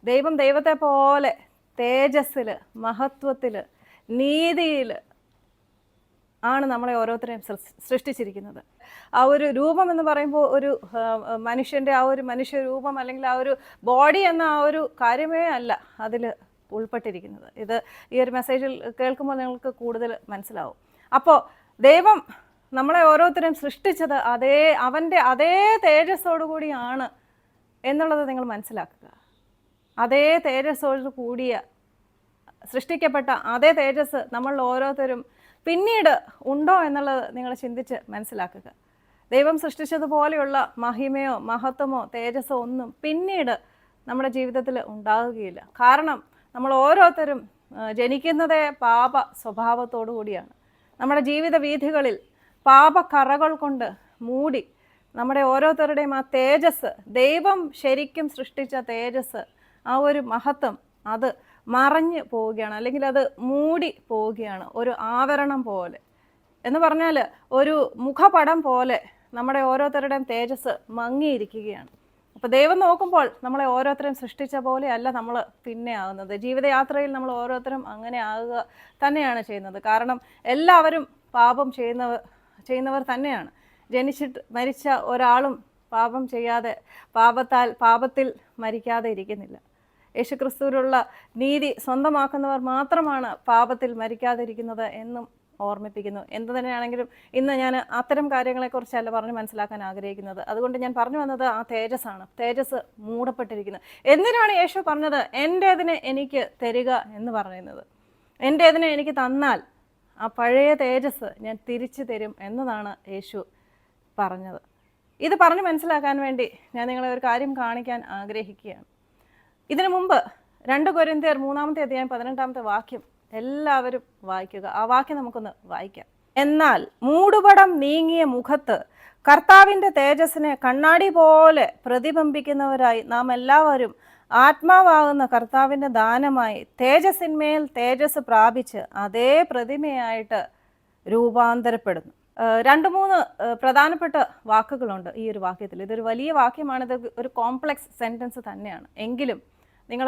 ദൈവം ദൈവത്തെ പോലെ തേജസ്സിൽ, മഹത്വത്തിൽ, നീതിയിൽ ആണ് നമ്മളെ ഓരോരുത്തരെയും സൃഷ്ടിച്ചിരിക്കുന്നത്. ആ ഒരു രൂപം എന്ന് പറയുമ്പോൾ ഒരു മനുഷ്യൻ്റെ ആ ഒരു മനുഷ്യരൂപം അല്ലെങ്കിൽ ആ ഒരു ബോഡി എന്ന ആ ഒരു കാര്യമേ അല്ല അതിൽ ഉൾപ്പെട്ടിരിക്കുന്നത്. ഇത് ഈ ഒരു മെസ്സേജിൽ കേൾക്കുമ്പോൾ നിങ്ങൾക്ക് കൂടുതൽ മനസ്സിലാവും. അപ്പോൾ ദൈവം നമ്മളെ ഓരോരുത്തരെയും സൃഷ്ടിച്ചത് അവൻ്റെ അതേ തേജസ്സോടു കൂടിയാണ് എന്നുള്ളത് നിങ്ങൾ മനസ്സിലാക്കുക. അതേ തേജസ്സോട് കൂടിയ സൃഷ്ടിക്കപ്പെട്ട അതേ തേജസ് നമ്മൾ ഓരോരുത്തരും പിന്നീട് ഉണ്ടോ എന്നുള്ളത് നിങ്ങൾ ചിന്തിച്ച് മനസ്സിലാക്കുക. ദൈവം സൃഷ്ടിച്ചതുപോലെയുള്ള മഹിമയോ മഹത്വമോ തേജസ്സോ ഒന്നും പിന്നീട് നമ്മുടെ ജീവിതത്തിൽ ഉണ്ടാകുകയില്ല. കാരണം നമ്മൾ ഓരോരുത്തരും ജനിക്കുന്നതേ പാപ സ്വഭാവത്തോടു കൂടിയാണ്. നമ്മുടെ ജീവിത വീഥികളിൽ പാപക്കറകൾ കൊണ്ട് മൂടി നമ്മുടെ ഓരോരുത്തരുടെയും ആ തേജസ്, ദൈവം ശരിക്കും സൃഷ്ടിച്ച തേജസ്, ആ ഒരു മഹത്വം അത് മറഞ്ഞു പോവുകയാണ്, അല്ലെങ്കിൽ അത് മൂടി പോവുകയാണ്. ഒരു ആവരണം പോലെ എന്ന് പറഞ്ഞാൽ ഒരു മുഖപടം പോലെ നമ്മുടെ ഓരോരുത്തരുടെയും തേജസ് മങ്ങിയിരിക്കുകയാണ്. അപ്പോൾ ദൈവം നോക്കുമ്പോൾ നമ്മളെ ഓരോരുത്തരും സൃഷ്ടിച്ച പോലെയല്ല നമ്മൾ പിന്നെ ആകുന്നത്. ജീവിതയാത്രയിൽ നമ്മൾ ഓരോരുത്തരും അങ്ങനെ ആകുക തന്നെയാണ് ചെയ്യുന്നത്. കാരണം എല്ലാവരും പാപം ചെയ്യുന്നവർ തന്നെയാണ്. ജനിച്ചിട്ട് മരിച്ച ഒരാളും പാപം ചെയ്യാതെ, പാപത്തിൽ മരിക്കാതെ ഇരിക്കുന്നില്ല. യേശുക്രിസ്തുവിലുള്ള നീതി സ്വന്തമാക്കുന്നവർ മാത്രമാണ് പാപത്തിൽ മരിക്കാതിരിക്കുന്നത് എന്നും ഓർമ്മിപ്പിക്കുന്നു. എന്തു തന്നെയാണെങ്കിലും ഇന്ന് ഞാൻ അത്തരം കാര്യങ്ങളെക്കുറിച്ചല്ല പറഞ്ഞ് മനസ്സിലാക്കാൻ ആഗ്രഹിക്കുന്നത്. അതുകൊണ്ട് ഞാൻ പറഞ്ഞു വന്നത് ആ തേജസ്സാണ്. തേജസ് മൂടപ്പെട്ടിരിക്കുന്നത്. എന്തിനാണ് യേശു പറഞ്ഞത് എൻ്റേതിനെ എനിക്ക് തരിക എന്ന് പറയുന്നത്? എൻ്റേതിനെ എനിക്ക് തന്നാൽ ആ പഴയ തേജസ് ഞാൻ തിരിച്ചു തരും എന്നതാണ് യേശു പറഞ്ഞത്. ഇത് പറഞ്ഞ് മനസ്സിലാക്കാൻ വേണ്ടി ഞാൻ നിങ്ങളെ ഒരു കാര്യം കാണിക്കാൻ ആഗ്രഹിക്കുകയാണ്. ഇതിനു മുമ്പ് 2 കൊരിന്ത്യർ 3-ാമത്തെ അധ്യായം 18-ാമത്തെ വാക്യം എല്ലാവരും വായിക്കുക. ആ വാക്യം നമുക്കൊന്ന് വായിക്കാം. എന്നാൽ മൂടുപടം നീങ്ങിയ മുഖത്ത് കർത്താവിൻ്റെ തേജസ്സിനെ കണ്ണാടി പോലെ പ്രതിബിംബിക്കുന്നവരായി നാം എല്ലാവരും ആത്മാവാകുന്ന കർത്താവിൻ്റെ ദാനമായി തേജസ്സിന്മേൽ തേജസ് പ്രാപിച്ച് അതേ പ്രതിമയായിട്ട് രൂപാന്തരപ്പെടുന്നു. 2-3 പ്രധാനപ്പെട്ട വാക്കുകളുണ്ട് ഈ ഒരു വാക്യത്തിൽ. ഇതൊരു വലിയ വാക്യമാണ്, ഇത് ഒരു കോംപ്ലക്സ് സെൻറ്റൻസ് തന്നെയാണ്. എങ്കിലും നിങ്ങൾ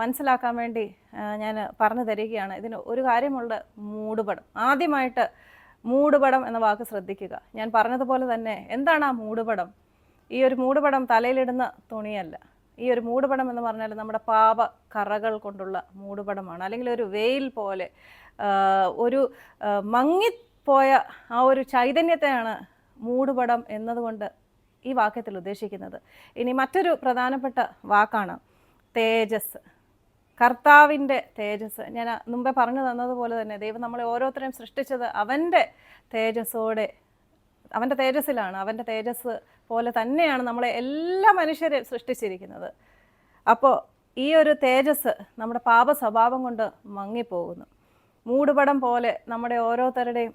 മനസ്സിലാക്കാൻ വേണ്ടി ഞാൻ പറഞ്ഞു തരികയാണ്. ഇതിന് ഒരു കാര്യമുള്ള, മൂടുപടം. ആദ്യമായിട്ട് മൂടുപടം എന്ന വാക്ക് ശ്രദ്ധിക്കുക. ഞാൻ പറഞ്ഞതുപോലെ തന്നെ എന്താണ് ആ മൂടുപടം? ഈ ഒരു മൂടുപടം തലയിലിടുന്ന തുണിയല്ല. ഈ ഒരു മൂടുപടം എന്ന് പറഞ്ഞാൽ നമ്മുടെ പാപ കറകൾ കൊണ്ടുള്ള മൂടുപടമാണ്. അല്ലെങ്കിൽ ഒരു വെയിൽ പോലെ ഒരു മങ്ങിപ്പോയ ആ ഒരു ചൈതന്യത്തെയാണ് മൂടുപടം എന്നതുകൊണ്ട് ഈ വാക്യത്തിൽ ഉദ്ദേശിക്കുന്നത്. ഇനി മറ്റൊരു പ്രധാനപ്പെട്ട വാക്കാണ് തേജസ്. കർത്താവിൻ്റെ തേജസ്. ഞാൻ മുമ്പേ പറഞ്ഞു തന്നതുപോലെ തന്നെ ദൈവം നമ്മളെ ഓരോരുത്തരെയും സൃഷ്ടിച്ചത് അവൻ്റെ തേജസ്സോടെ, അവൻ്റെ തേജസ്സിലാണ്. അവൻ്റെ തേജസ് പോലെ തന്നെയാണ് നമ്മളെ എല്ലാ മനുഷ്യരെയും സൃഷ്ടിച്ചിരിക്കുന്നത്. അപ്പോൾ ഈ ഒരു തേജസ് നമ്മുടെ പാപ സ്വഭാവം കൊണ്ട് മങ്ങിപ്പോകുന്നു. മൂടുപടം പോലെ നമ്മുടെ ഓരോരുത്തരുടെയും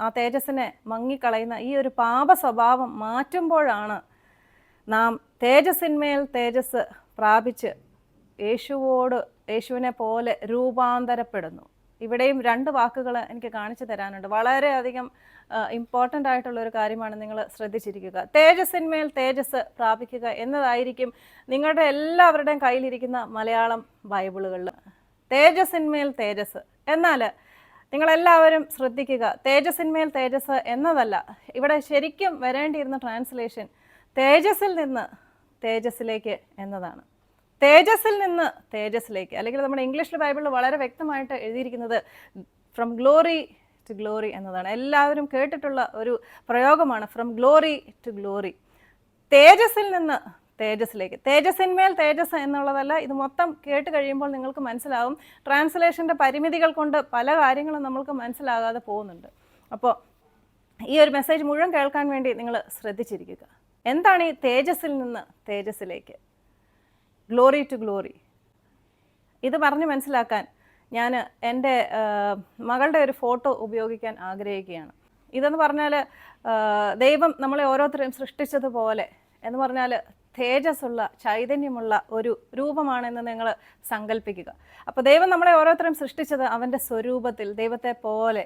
ആ തേജസ്സിനെ മങ്ങിക്കളയുന്ന ഈ ഒരു പാപ സ്വഭാവം മാറ്റുമ്പോഴാണ് നാം തേജസ്സിന്മേൽ തേജസ് പ്രാപിച്ച് യേശുവിനെ പോലെ രൂപാന്തരപ്പെടുന്നു. ഇവിടെയും 2 വാക്കുകൾ എനിക്ക് കാണിച്ചു തരാനുണ്ട്. വളരെയധികം ഇമ്പോർട്ടൻ്റ് ആയിട്ടുള്ള ഒരു കാര്യമാണ്, നിങ്ങൾ ശ്രദ്ധിച്ചിരിക്കുക. തേജസ്സിന്മേൽ തേജസ് പ്രാപിക്കുക എന്നതായിരിക്കും നിങ്ങളുടെ എല്ലാവരുടെയും കയ്യിലിരിക്കുന്ന മലയാളം ബൈബിളുകളിൽ. തേജസ്സിന്മേൽ തേജസ്. എന്നാൽ നിങ്ങളെല്ലാവരും ശ്രദ്ധിക്കുക, തേജസ്സിന്മേൽ തേജസ് എന്നതല്ല ഇവിടെ ശരിക്കും വരേണ്ടിയിരുന്ന ട്രാൻസ്ലേഷൻ തേജസ്സിൽ നിന്ന് തേജസ്സിലേക്ക് എന്നതാണ്. തേജസ്സിൽ നിന്ന് തേജസ്സിലേക്ക്, അല്ലെങ്കിൽ നമ്മുടെ ഇംഗ്ലീഷിൽ ബൈബിളിൽ വളരെ വ്യക്തമായിട്ട് എഴുതിയിരിക്കുന്നത് ഫ്രം ഗ്ലോറി ടു ഗ്ലോറി എന്നതാണ്. എല്ലാവരും കേട്ടിട്ടുള്ള ഒരു പ്രയോഗമാണ്, ഫ്രം ഗ്ലോറി ടു ഗ്ലോറി. തേജസ്സിൽ നിന്ന് തേജസ്സിലേക്ക്. തേജസ്സിന്മേൽ തേജസ് എന്നുള്ളതല്ല. ഇത് മൊത്തം കേട്ട് കഴിയുമ്പോൾ നിങ്ങൾക്ക് മനസ്സിലാവും ട്രാൻസ്ലേഷൻ്റെ പരിമിതികൾ കൊണ്ട് പല കാര്യങ്ങളും നമ്മൾക്ക് മനസ്സിലാകാതെ പോകുന്നുണ്ട്. അപ്പോൾ ഈ ഒരു മെസ്സേജ് മുഴുവൻ കേൾക്കാൻ വേണ്ടി നിങ്ങൾ ശ്രദ്ധിച്ചിരിക്കുക. എന്താണ് ഈ തേജസ്സിൽ നിന്ന് തേജസ്സിലേക്ക്? Glory to glory. ഇത് പറഞ്ഞ് മനസ്സിലാക്കാൻ ഞാൻ എൻ്റെ മകളുടെ ഒരു ഫോട്ടോ ഉപയോഗിക്കാൻ ആഗ്രഹിക്കുകയാണ്. ഇതെന്ന് പറഞ്ഞാൽ ദൈവം നമ്മളെ ഓരോരുത്തരെയും സൃഷ്ടിച്ചതുപോലെ എന്ന് പറഞ്ഞാൽ തേജസ്സുള്ള ചൈതന്യമുള്ള ഒരു രൂപമാണെന്ന് നിങ്ങൾ സങ്കല്പിക്കുക. അപ്പോൾ ദൈവം നമ്മളെ ഓരോരുത്തരും സൃഷ്ടിച്ചത് അവൻ്റെ സ്വരൂപത്തിൽ, ദൈവത്തെ പോലെ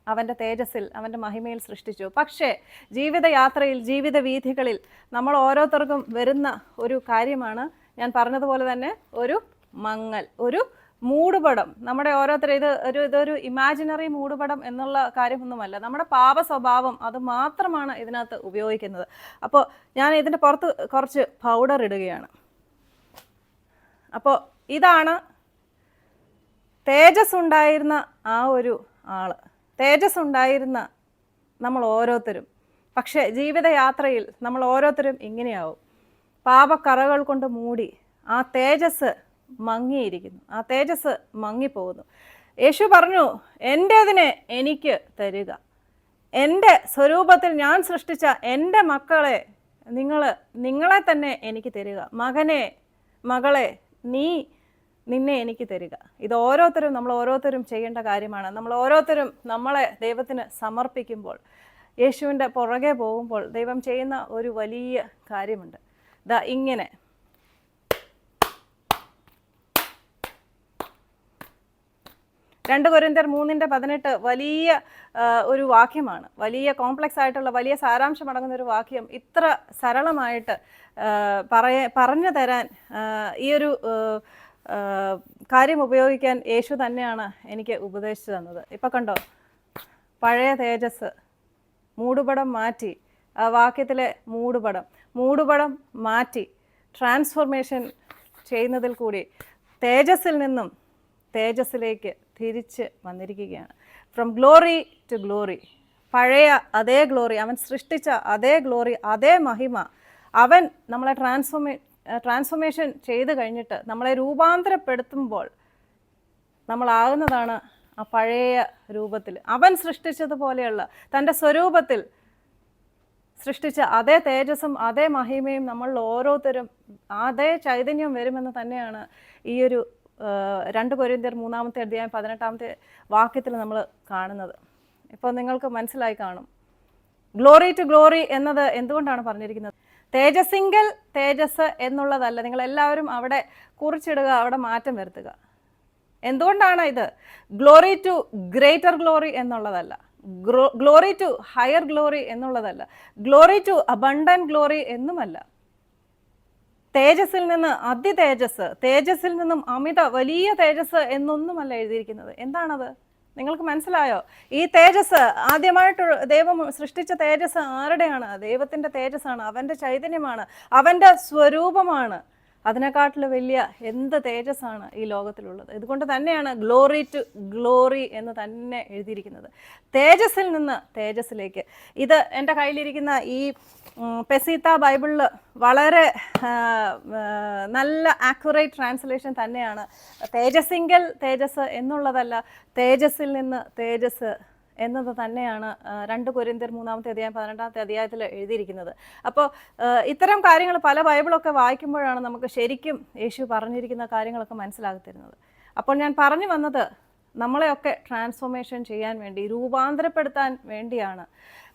അവൻ്റെ തേജസ്സിൽ, അവൻ്റെ മഹിമയിൽ സൃഷ്ടിച്ചു. പക്ഷേ ജീവിതയാത്രയിൽ, ജീവിത വീഥികളിൽ നമ്മൾ ഓരോരുത്തർക്കും വരുന്ന ഒരു കാര്യമാണ് ഞാൻ പറഞ്ഞതുപോലെ തന്നെ ഒരു മങ്ങൽ, ഒരു മൂടുപടം. നമ്മുടെ ഓരോരുത്തരും ഇതൊരു ഇമാജിനറി മൂടുപടം എന്നുള്ള കാര്യമൊന്നുമല്ല. നമ്മുടെ പാപ സ്വഭാവം അത് മാത്രമാണ് ഇതിനകത്ത് ഉപയോഗിക്കുന്നത്. അപ്പോൾ ഞാൻ ഇതിൻ്റെ പുറത്ത് കുറച്ച് പൗഡർ ഇടുകയാണ്. അപ്പോൾ ഇതാണ് തേജസ് ഉണ്ടായിരുന്ന ആ ഒരു ആള്, തേജസ് ഉണ്ടായിരുന്ന നമ്മൾ ഓരോരുത്തരും. പക്ഷേ ജീവിതയാത്രയിൽ നമ്മൾ ഓരോരുത്തരും ഇങ്ങനെയാവും. പാപക്കറകൾ കൊണ്ട് മൂടി ആ തേജസ് മങ്ങിയിരിക്കുന്നു, ആ തേജസ് മങ്ങിപ്പോകുന്നു. യേശു പറഞ്ഞു, എൻ്റേതിനെ എനിക്ക് തരിക, എൻ്റെ സ്വരൂപത്തിൽ ഞാൻ സൃഷ്ടിച്ച എൻ്റെ മക്കളെ നിങ്ങളെ തന്നെ എനിക്ക് തരിക. മകനെ, മകളെ, നിന്നെ എനിക്ക് തരിക. ഇത് നമ്മൾ ഓരോരുത്തരും ചെയ്യേണ്ട കാര്യമാണ്. നമ്മൾ ഓരോരുത്തരും നമ്മളെ ദൈവത്തിന് സമർപ്പിക്കുമ്പോൾ, യേശുവിൻ്റെ പുറകെ പോകുമ്പോൾ ദൈവം ചെയ്യുന്ന ഒരു വലിയ കാര്യമുണ്ട്. ഇങ്ങനെ 2 കൊരിന്ത്യർ 3:18 വലിയ ഒരു വാക്യമാണ്. വലിയ കോംപ്ലക്സ് ആയിട്ടുള്ള, വലിയ സാരാംശം അടങ്ങുന്ന ഒരു വാക്യം. ഇത്ര സരളമായിട്ട് പറഞ്ഞു തരാൻ ഈ ഒരു കാര്യം ഉപയോഗിക്കാൻ യേശു തന്നെയാണ് എനിക്ക് ഉപദേശിച്ചു തന്നത്. ഇപ്പം കണ്ടോ, പഴയ തേജസ് മൂടുപടം മാറ്റി, ആ വാക്യത്തിലെ മൂടുപടം മാറ്റി ട്രാൻസ്ഫോർമേഷൻ ചെയ്യുന്നതിൽ കൂടി തേജസ്സിൽ നിന്നും തേജസ്സിലേക്ക് തിരിച്ച് വന്നിരിക്കുകയാണ്. From glory to glory. പഴയ അതേ ഗ്ലോറി, അവൻ സൃഷ്ടിച്ച അതേ ഗ്ലോറി, അതേ മഹിമ, അവൻ നമ്മളെ ട്രാൻസ്ഫോർമേഷൻ ചെയ്ത് കഴിഞ്ഞിട്ട് നമ്മളെ രൂപാന്തരപ്പെടുത്തുമ്പോൾ നമ്മളാകുന്നതാണ് ആ പഴയ രൂപത്തിൽ. അവൻ സൃഷ്ടിച്ചതുപോലെയുള്ള തൻ്റെ സ്വരൂപത്തിൽ സൃഷ്ടിച്ച അതേ തേജസ്സും അതേ മഹിമയും നമ്മൾ ഓരോരുത്തരും അതേ ചൈതന്യം വരുമെന്ന് തന്നെയാണ് ഈ ഒരു 2 കൊരിന്ത്യർ 3:18 വാക്യത്തിൽ നമ്മൾ കാണുന്നത്. ഇപ്പോൾ നിങ്ങൾക്ക് മനസ്സിലായി കാണും. ഗ്ലോറി ടു ഗ്ലോറി എന്നത് എന്തുകൊണ്ടാണ് പറഞ്ഞിരിക്കുന്നത്? തേജസ്സിങ്കൽ തേജസ് എന്നുള്ളതല്ല. നിങ്ങളെല്ലാവരും അവിടെ കുറിച്ചിടുക, അവിടെ മാറ്റം വരുത്തുക. എന്തുകൊണ്ടാണ് ഇത്? ഗ്ലോറി ടു ഗ്രേറ്റർ ഗ്ലോറി എന്നുള്ളതല്ല, ഗ്ലോറി ടു ഹയർ ഗ്ലോറി എന്നുള്ളതല്ല, ഗ്ലോറി ടു അബണ്ടന്റ് ഗ്ലോറി എന്നുമല്ല. തേജസ്സിൽ നിന്ന് അതിതേജസ്, തേജസ്സിൽ നിന്നും അമിത വലിയ തേജസ് എന്നൊന്നുമല്ല എഴുതിയിരിക്കുന്നത്. എന്താണത്? നിങ്ങൾക്ക് മനസ്സിലായോ? ഈ തേജസ് ആദ്യമായിട്ട് ദൈവം സൃഷ്ടിച്ച തേജസ് ആരുടെയാണ്? ദൈവത്തിൻ്റെ തേജസ്സാണ്, അവൻ്റെ ചൈതന്യമാണ്, അവൻ്റെ സ്വരൂപമാണ്. അതിനെക്കാട്ടിൽ വലിയ എന്ത് തേജസ്സാണ് ഈ ലോകത്തിലുള്ളത്? ഇതുകൊണ്ട് തന്നെയാണ് ഗ്ലോറി ടു ഗ്ലോറി എന്ന് തന്നെ എഴുതിയിരിക്കുന്നത്. തേജസ്സിൽ നിന്ന് തേജസ്സിലേക്ക്. ഇത് എൻ്റെ കയ്യിലിരിക്കുന്ന ഈ പെസീത്ത ബൈബിളിൽ വളരെ നല്ല ആക്യുറേറ്റ് ട്രാൻസ്ലേഷൻ തന്നെയാണ്. തേജസ്സിങ്കൽ തേജസ് എന്നുള്ളതല്ല, തേജസ്സിൽ നിന്ന് തേജസ് എന്നത് തന്നെയാണ് 2 കൊരിന്ത്യർ 3:18 എഴുതിയിരിക്കുന്നത്. അപ്പോൾ ഇത്തരം കാര്യങ്ങൾ പല ബൈബിളൊക്കെ വായിക്കുമ്പോഴാണ് നമുക്ക് ശരിക്കും യേശു പറഞ്ഞിരിക്കുന്ന കാര്യങ്ങളൊക്കെ മനസ്സിലാകത്തിരുന്നത്. അപ്പോൾ ഞാൻ പറഞ്ഞു വന്നത്, നമ്മളെയൊക്കെ ട്രാൻസ്ഫോർമേഷൻ ചെയ്യാൻ വേണ്ടി, രൂപാന്തരപ്പെടുത്താൻ വേണ്ടിയാണ്.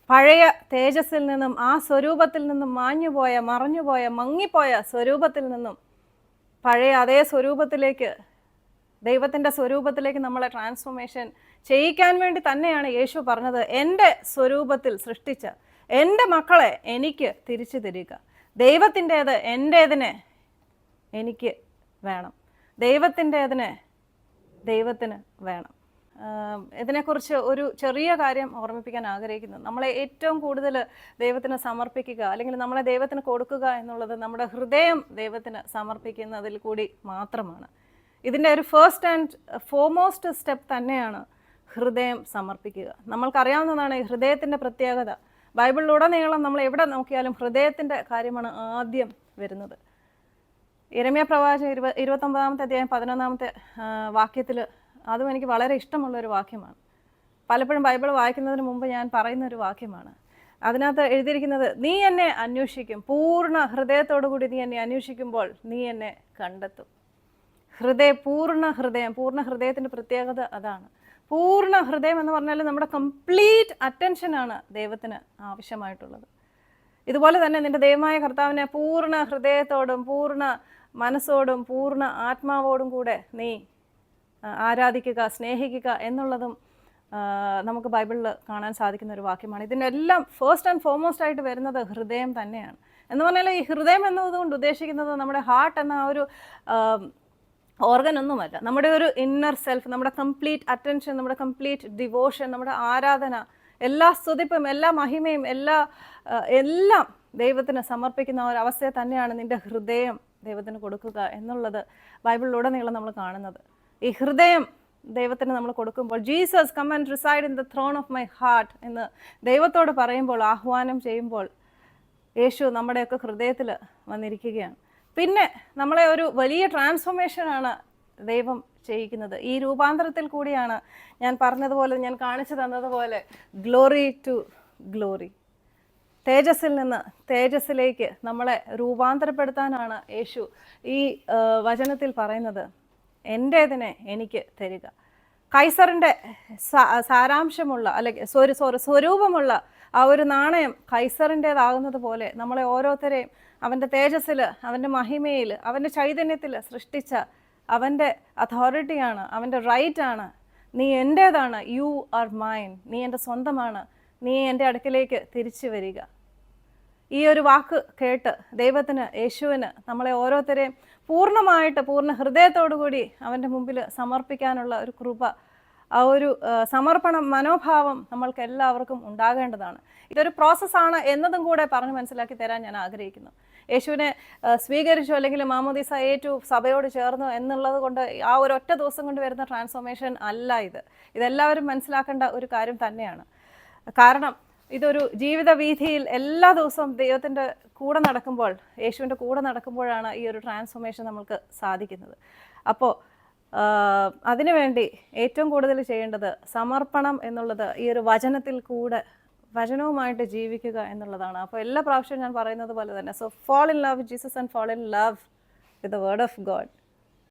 പഴയ തേജസ്സിൽ നിന്നും, ആ സ്വരൂപത്തിൽ നിന്നും മാഞ്ഞുപോയ, മറഞ്ഞുപോയ, മങ്ങിപ്പോയ സ്വരൂപത്തിൽ നിന്നും പഴയ അതേ സ്വരൂപത്തിലേക്ക്, ദൈവത്തിൻ്റെ സ്വരൂപത്തിലേക്ക് നമ്മളെ ട്രാൻസ്ഫോർമേഷൻ ചെയ്യിക്കാൻ വേണ്ടി തന്നെയാണ് യേശു പറഞ്ഞത്, എൻ്റെ സ്വരൂപത്തിൽ സൃഷ്ടിച്ച എൻ്റെ മക്കളെ എനിക്ക് തിരിച്ചു തരിക. ദൈവത്തിൻ്റേത് എൻ്റേതിനെ എനിക്ക് വേണം, ദൈവത്തിൻ്റേതിനെ ദൈവത്തിന് വേണം. ഇതിനെക്കുറിച്ച് ഒരു ചെറിയ കാര്യം ഓർമ്മിപ്പിക്കാൻ ആഗ്രഹിക്കുന്നു. നമ്മളെ ഏറ്റവും കൂടുതൽ ദൈവത്തിന് സമർപ്പിക്കുക, അല്ലെങ്കിൽ നമ്മളെ ദൈവത്തിന് കൊടുക്കുക എന്നുള്ളത് നമ്മുടെ ഹൃദയം ദൈവത്തിന് സമർപ്പിക്കുന്നതിൽ കൂടി മാത്രമാണ്. ഇതിൻ്റെ ഒരു ഫസ്റ്റ് ആൻഡ് ഫോർമോസ്റ്റ് സ്റ്റെപ്പ് തന്നെയാണ് ഹൃദയം സമർപ്പിക്കുക. നമ്മൾക്കറിയാവുന്നതാണ് ഈ ഹൃദയത്തിൻ്റെ പ്രത്യേകത. ബൈബിളിലുടനീളം നമ്മൾ എവിടെ നോക്കിയാലും ഹൃദയത്തിൻ്റെ കാര്യമാണ് ആദ്യം വരുന്നത്. യിരെമ്യാ പ്രവാചകൻ 29-11 വാക്യത്തിൽ, അതും എനിക്ക് വളരെ ഇഷ്ടമുള്ളൊരു വാക്യമാണ്. പലപ്പോഴും ബൈബിൾ വായിക്കുന്നതിന് മുമ്പ് ഞാൻ പറയുന്നൊരു വാക്യമാണ്. അതിനകത്ത് എഴുതിയിരിക്കുന്നത്, നീ എന്നെ അന്വേഷിക്കും, പൂർണ്ണ ഹൃദയത്തോടു കൂടി നീ എന്നെ അന്വേഷിക്കുമ്പോൾ നീ എന്നെ കണ്ടെത്തും. പൂർണ്ണ ഹൃദയത്തിൻ്റെ പ്രത്യേകത അതാണ്. പൂർണ്ണ ഹൃദയം എന്ന് പറഞ്ഞാൽ നമ്മുടെ കംപ്ലീറ്റ് അറ്റൻഷനാണ് ദൈവത്തിന് ആവശ്യമായിട്ടുള്ളത്. ഇതുപോലെ തന്നെ നിന്റെ ദൈവമായ കർത്താവിനെ പൂർണ്ണ ഹൃദയത്തോടും പൂർണ്ണ മനസ്സോടും പൂർണ്ണ ആത്മാവോടും കൂടെ നീ ആരാധിക്കുക, സ്നേഹിക്കുക എന്നുള്ളതും നമുക്ക് ബൈബിളിൽ കാണാൻ സാധിക്കുന്ന ഒരു വാക്യമാണ്. ഇതിനെല്ലാം ഫസ്റ്റ് ആൻഡ് ഫോർമോസ്റ്റ് ആയിട്ട് വരുന്നത് ഹൃദയം തന്നെയാണ്. എന്ന് പറഞ്ഞാൽ ഈ ഹൃദയം എന്നതുകൊണ്ട് ഉദ്ദേശിക്കുന്നത് നമ്മുടെ ഹാർട്ട് എന്ന ആ ഒരു ഓർഗൻ ഒന്നുമല്ല. നമ്മുടെ ഒരു ഇന്നർ സെൽഫ്, നമ്മുടെ കംപ്ലീറ്റ് അറ്റൻഷൻ, നമ്മുടെ കംപ്ലീറ്റ് ഡിവോഷൻ, നമ്മുടെ ആരാധന, എല്ലാ സ്തുതിപ്പും എല്ലാ മഹിമയും എല്ലാം ദൈവത്തിന് സമർപ്പിക്കുന്ന ഒരവസ്ഥയെ തന്നെയാണ് നിന്റെ ഹൃദയം ദൈവത്തിന് കൊടുക്കുക എന്നുള്ളത് ബൈബിളിലുടനീളം നമ്മൾ കാണുന്നത്. ഈ ഹൃദയം ദൈവത്തിന് നമ്മൾ കൊടുക്കുമ്പോൾ, Jesus come and reside in the throne of my heart എന്ന് ദൈവത്തോട് പറയുമ്പോൾ, ആഹ്വാനം ചെയ്യുമ്പോൾ, യേശു നമ്മുടെയൊക്കെ ഹൃദയത്തിൽ വന്നിരിക്കുകയാണ്. പിന്നെ നമ്മളെ ഒരു വലിയ ട്രാൻസ്ഫോർമേഷനാണ് ദൈവം ചെയ്യിക്കുന്നത്. ഈ രൂപാന്തരത്തിൽ കൂടിയാണ് ഞാൻ പറഞ്ഞതുപോലെ, ഞാൻ കാണിച്ചു തന്നതുപോലെ, ഗ്ലോറി ടു ഗ്ലോറി, തേജസ്സിൽ നിന്ന് തേജസ്സിലേക്ക് നമ്മളെ രൂപാന്തരപ്പെടുത്താനാണ് യേശു ഈ വചനത്തിൽ പറയുന്നത്, എൻ്റേതിനെ എനിക്ക് തരിക. കൈസറിൻ്റെ സാരാംശമുള്ള അല്ലെങ്കിൽ സ്വരൂപമുള്ള ആ ഒരു നാണയം കൈസറിൻ്റേതാകുന്നത് പോലെ നമ്മളെ ഓരോരുത്തരെയും അവൻ്റെ തേജസ്സിൽ, അവൻ്റെ മഹിമയിൽ, അവൻ്റെ ചൈതന്യത്തിൽ സൃഷ്ടിച്ച അവൻ്റെ അതോറിറ്റിയാണ്, അവൻ്റെ റൈറ്റാണ്. നീ എൻ്റേതാണ്, യു ആർ മൈൻ, നീ എൻ്റെ സ്വന്തമാണ്, നീ എൻ്റെ അടുക്കിലേക്ക് തിരിച്ചു വരിക. ഈ ഒരു വാക്ക് കേട്ട് ദൈവത്തിന്, യേശുവിന് നമ്മളെ ഓരോരുത്തരെയും പൂർണ്ണമായിട്ട് പൂർണ്ണ ഹൃദയത്തോടു കൂടി അവൻ്റെ മുമ്പിൽ സമർപ്പിക്കാനുള്ള ഒരു കൃപ, ആ ഒരു സമർപ്പണ മനോഭാവം നമ്മൾക്ക് എല്ലാവർക്കും ഉണ്ടാകേണ്ടതാണ്. ഇതൊരു പ്രോസസ്സാണ് എന്നതും കൂടെ പറഞ്ഞ് മനസ്സിലാക്കി തരാൻ ഞാൻ ആഗ്രഹിക്കുന്നു. യേശുവിനെ സ്വീകരിച്ചു അല്ലെങ്കിൽ മാമോദീസ ഏറ്റു, സഭയോട് ചേർന്നു എന്നുള്ളത് കൊണ്ട് ആ ഒരു ഒറ്റ ദിവസം കൊണ്ട് വരുന്ന ട്രാൻസ്ഫോർമേഷൻ അല്ല ഇത്. ഇതെല്ലാവരും മനസ്സിലാക്കേണ്ട ഒരു കാര്യം തന്നെയാണ്. കാരണം ഇതൊരു ജീവിത വീഥിയിൽ എല്ലാ ദിവസവും ദൈവത്തിൻ്റെ കൂടെ നടക്കുമ്പോൾ, യേശുവിൻ്റെ കൂടെ നടക്കുമ്പോഴാണ് ഈ ഒരു ട്രാൻസ്ഫോർമേഷൻ നമുക്ക് സാധിക്കുന്നത്. അപ്പോൾ അതിനുവേണ്ടി ഏറ്റവും കൂടുതൽ ചെയ്യേണ്ടത് സമർപ്പണം എന്നുള്ളത് ഈ ഒരു വചനത്തിൽ കൂടെ, വചനവുമായിട്ട് ജീവിക്കുക എന്നുള്ളതാണ്. അപ്പോൾ എല്ലാ പ്രാവശ്യവും ഞാൻ പറയുന്നത് പോലെ തന്നെ, so fall in love with Jesus and fall in love with the word of God.